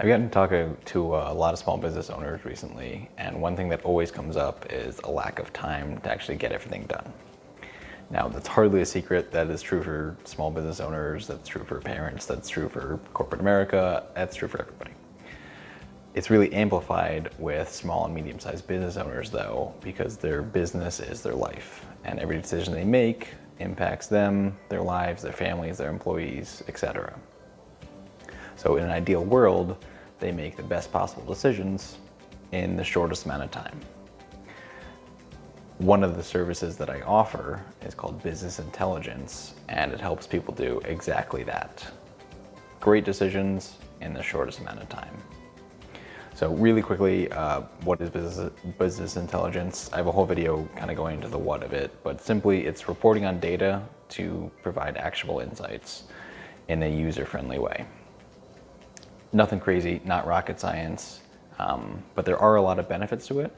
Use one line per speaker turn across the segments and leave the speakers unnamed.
I've gotten to talk to a lot of small business owners recently, and one thing that always comes up is a lack of time to actually get everything done. Now, that's hardly a secret. That is true for small business owners, that's true for parents, that's true for corporate America, that's true for everybody. It's really amplified with small and medium-sized business owners though, because their business is their life, and every decision they make impacts them, their lives, their families, their employees, etc. So in an ideal world, they make the best possible decisions in the shortest amount of time. One of the services that I offer is called Business Intelligence, and it helps people do exactly that. Great decisions in the shortest amount of time. So really quickly, what is business intelligence? I have a whole video kind of going into the what of it, but simply it's reporting on data to provide actionable insights in a user-friendly way. Nothing crazy, not rocket science, but there are a lot of benefits to it.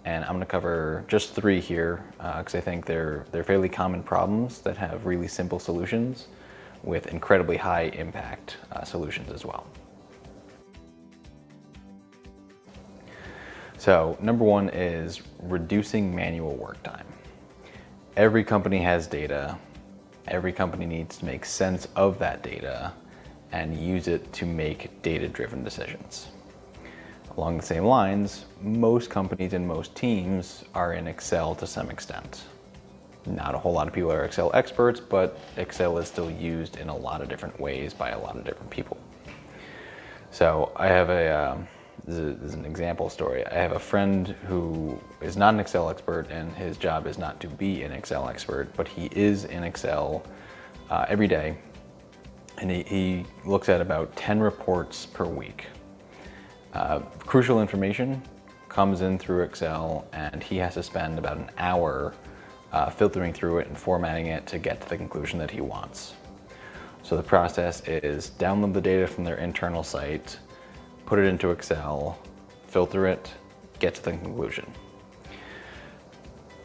And I'm gonna cover just 3 here, because I think they're fairly common problems that have really simple solutions with incredibly high impact solutions as well. So number 1 is reducing manual work time. Every company has data. Every company needs to make sense of that data and use it to make data-driven decisions. Along the same lines, most companies and most teams are in Excel to some extent. Not a whole lot of people are Excel experts, but Excel is still used in a lot of different ways by a lot of different people. So I have this is an example story. I have a friend who is not an Excel expert, and his job is not to be an Excel expert, but he is in Excel every day, and he looks at about 10 reports per week. Crucial information comes in through Excel, and he has to spend about an hour filtering through it and formatting it to get to the conclusion that he wants. So the process is download the data from their internal site, put it into Excel, filter it, get to the conclusion.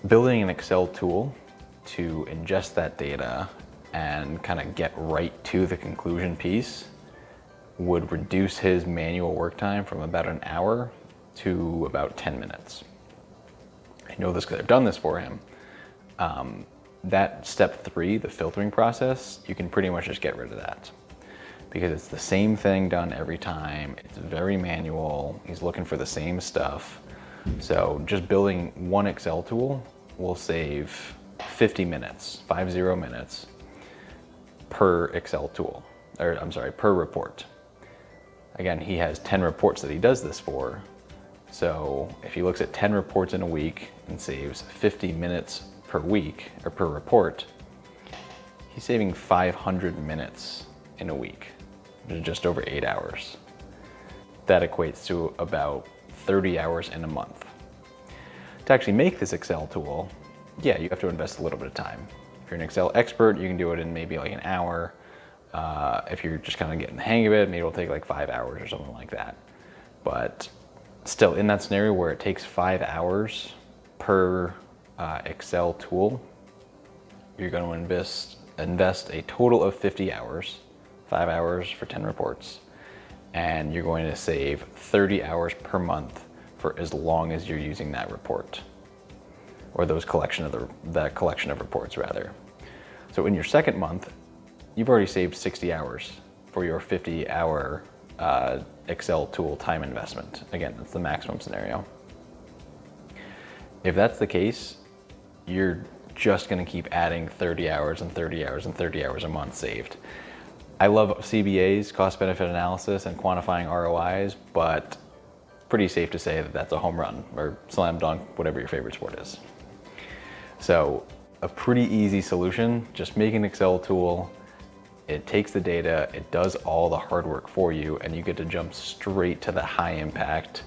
Building an Excel tool to ingest that data and kind of get right to the conclusion piece would reduce his manual work time from about an hour to about 10 minutes. I know this because I've done this for him. That step 3, the filtering process, you can pretty much just get rid of that, because it's the same thing done every time. It's very manual. He's looking for the same stuff. So just building one Excel tool will save 50 minutes, 50 minutes per Excel tool, or I'm sorry, per report. Again, he has 10 reports that he does this for. So if he looks at 10 reports in a week and saves 50 minutes per week or per report, he's saving 500 minutes in a week, which is just over 8 hours. That equates to about 30 hours in a month. To actually make this Excel tool, yeah, you have to invest a little bit of time. If you're an Excel expert, you can do it in maybe like an hour. If you're just kind of getting the hang of it, maybe it'll take like 5 hours or something like that. But still, in that scenario where it takes 5 hours per Excel tool, you're going to invest a total of 50 hours, 5 hours for 10 reports, and you're going to save 30 hours per month for as long as you're using that report, or that collection of reports rather. So in your second month, you've already saved 60 hours for your 50-hour Excel tool time investment. Again, that's the maximum scenario. If that's the case, you're just going to keep adding 30 hours and 30 hours and 30 hours a month saved. I love CBAs, cost benefit analysis, and quantifying ROIs, but pretty safe to say that that's a home run or slam dunk, whatever your favorite sport is. So a pretty easy solution, just make an Excel tool. It takes the data, it does all the hard work for you, and you get to jump straight to the high impact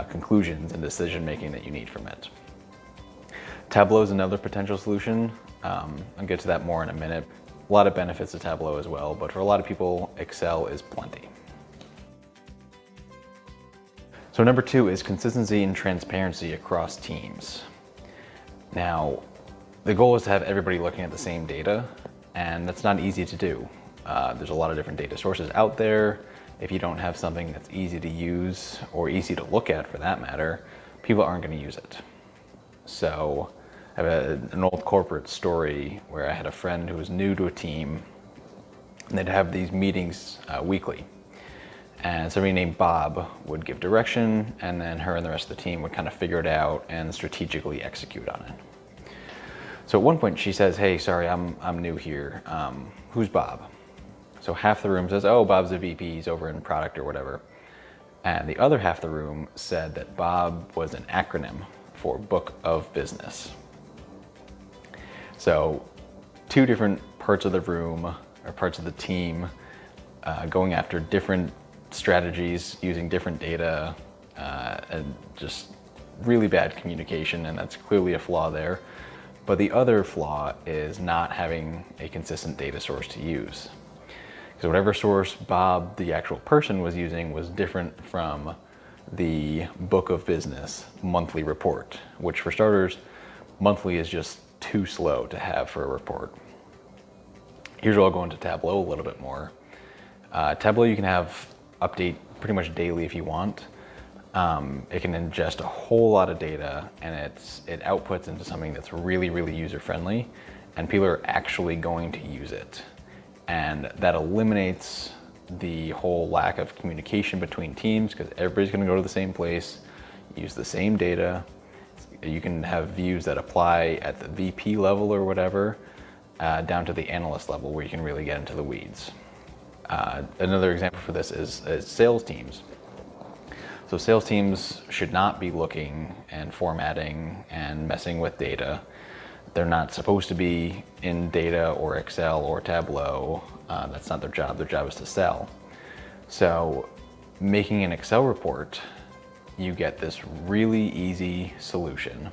conclusions and decision making that you need from it. Tableau is another potential solution. I'll get to that more in a minute. A lot of benefits to Tableau as well, but for a lot of people, Excel is plenty. So number 2 is consistency and transparency across teams. Now, the goal is to have everybody looking at the same data, and that's not easy to do. There's a lot of different data sources out there, if you don't have something that's easy to use or easy to look at for that matter, people aren't going to use it. So I have an old corporate story where I had a friend who was new to a team, and they'd have these meetings weekly. And somebody named Bob would give direction, and then her and the rest of the team would kind of figure it out and strategically execute on it. So at one point she says, "Hey, sorry, I'm new here. Who's Bob?" So half the room says, "Oh, Bob's a VP, he's over in product or whatever." And the other half of the room said that Bob was an acronym for Book of Business. So two different parts of the room or parts of the team going after different strategies, using different data, and just really bad communication, and that's clearly a flaw there. But the other flaw is not having a consistent data source to use. Because whatever source Bob, the actual person, was using was different from the Book of Business monthly report, which for starters, monthly is just too slow to have for a report. Here's where I'll go into Tableau a little bit more. Tableau you can have update pretty much daily if you want. It can ingest a whole lot of data, and it outputs into something that's really, really user-friendly, and people are actually going to use it. And that eliminates the whole lack of communication between teams, because everybody's going to go to the same place, use the same data. You can have views that apply at the VP level or whatever, down to the analyst level where you can really get into the weeds. Another example for this is sales teams. So sales teams should not be looking and formatting and messing with data. They're not supposed to be in data or Excel or Tableau. That's not their job. Their job is to sell. So making an Excel report, you get this really easy solution.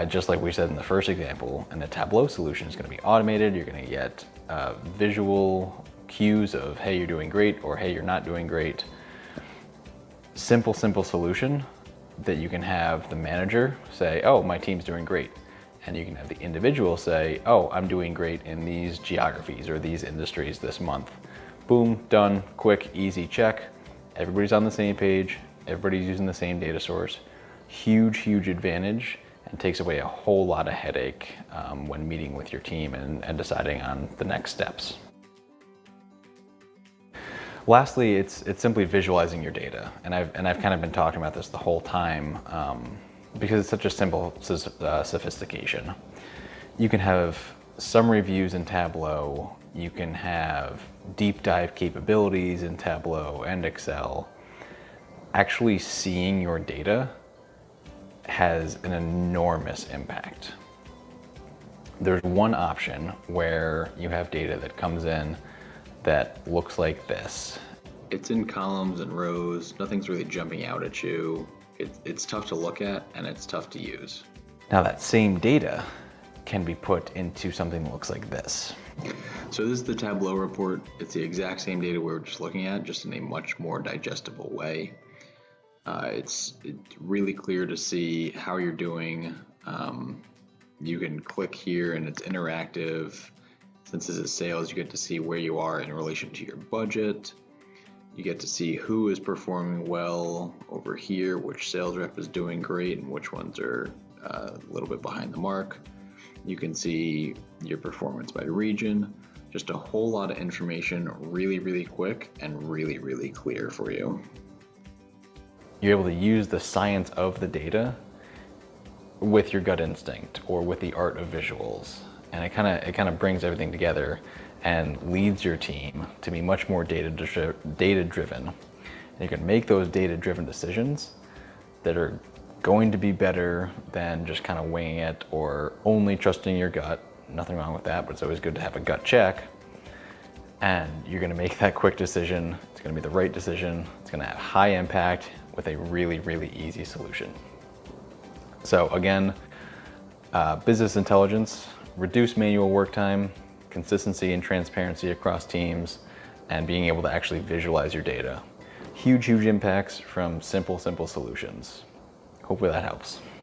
Just like we said in the first example, and the Tableau solution is going to be automated. You're going to get visual cues of, hey, you're doing great, or hey, you're not doing great. Simple solution that you can have the manager say, oh, my team's doing great. And you can have the individual say, oh, I'm doing great in these geographies or these industries this month. Boom, done, quick, easy check. Everybody's on the same page. Everybody's using the same data source. Huge advantage, and takes away a whole lot of headache when meeting with your team and deciding on the next steps. Lastly, it's simply visualizing your data, and I've kind of been talking about this the whole time because it's such a simple sophistication. You can have summary views in Tableau. You can have deep dive capabilities in Tableau and Excel. Actually seeing your data has an enormous impact. There's one option where you have data that comes in that looks like this. It's in columns and rows, nothing's really jumping out at you. It's tough to look at and it's tough to use. Now that same data can be put into something that looks like this. So this is the Tableau report. It's the exact same data we were just looking at, just in a much more digestible way. It's really clear to see how you're doing. You can click here and it's interactive. Since this is sales, you get to see where you are in relation to your budget. You get to see who is performing well over here, which sales rep is doing great and which ones are a little bit behind the mark. You can see your performance by region. Just a whole lot of information, really quick and really clear for you. You're able to use the science of the data with your gut instinct or with the art of visuals. And it kind of brings everything together and leads your team to be much more data driven. And you can make those data driven decisions that are going to be better than just kind of winging it or only trusting your gut. Nothing wrong with that, but it's always good to have a gut check. And you're going to make that quick decision. It's going to be the right decision. It's going to have high impact with a really easy solution. So again, business intelligence, reduce manual work time, consistency and transparency across teams, and being able to actually visualize your data. Huge impacts from simple solutions. Hopefully that helps.